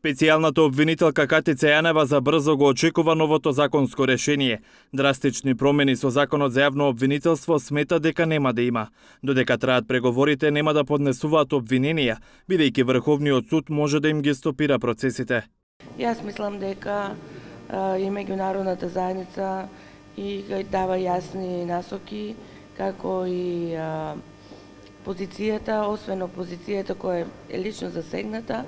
Специјалната обвинителка Катица Јанева за брзо го очекува новото законско решение. Драстични промени со Законот за јавно обвинителство смета дека нема да има. Додека траат преговорите, нема да поднесуваат обвиненија, бидејќи Врховниот суд може да им ги стопира процесите. Јас мислам дека и меѓународната заедница и дава јасни насоки, како и позицијата, освен опозицијата која е лично засегната,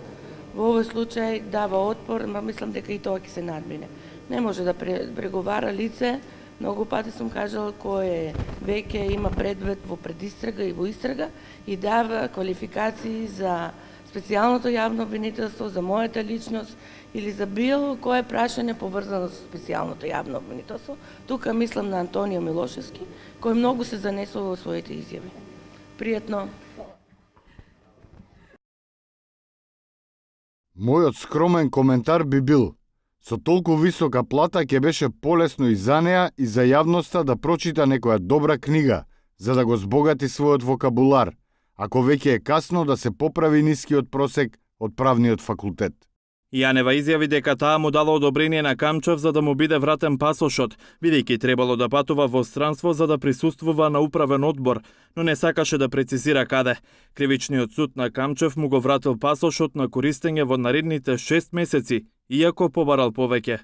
во овој случај дава отпор, мислам дека и тоа ќе се надмине. Не може да преговара лице, многу пати сум кажал, кој веќе има предвид во предистрага и во истрага и дава квалификации за специјалното јавно обвинителство, за мојата личност или за било кое прашање поврзано со специјалното јавно обвинителство. Тука мислам на Антонио Милошевски, кој многу се занесува во своите изјави. Пријатно. Мојот скромен коментар би бил: со толку висока плата ќе беше полесно и за неа и за јавноста да прочита некоја добра книга, за да го збогати својот вокабулар, ако веќе е касно да се поправи нискиот просек од правниот факултет. Јанева изјави дека таа му дала одобрение на Камчев за да му биде вратен пасошот, бидејќи требало да патува во странство за да присуствува на управен одбор, но не сакаше да прецизира каде. Кривичниот суд на Камчев му го вратил пасошот на користење во наредните 6 месеци, иако побарал повеќе.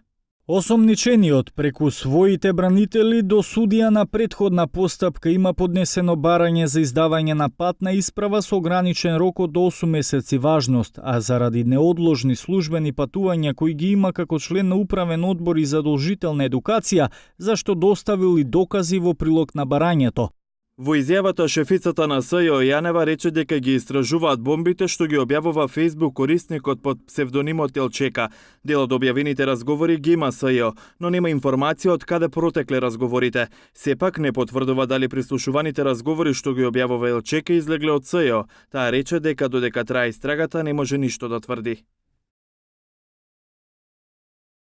Осомничениот преку своите бранители до судија на претходна постапка има поднесено барање за издавање на патна исправа со ограничен рок од 8 месеци важност, а заради неодложни службени патувања кои ги има како член на управен одбор и задолжителна едукација, зашто доставил и докази во прилог на барањето. Во изјавата шефицата на СЈО Јанева рече дека ги истражуваат бомбите што ги објавува Facebook корисникот под псевдонимот Елчека. Дел од објавените разговори ги има СЈО, но нема информација од каде протекле разговорите. Сепак не потврдува дали прислушуваните разговори што ги објавува Елчека излегле од СЈО. Таа рече дека додека трае истрагата не може ништо да тврди.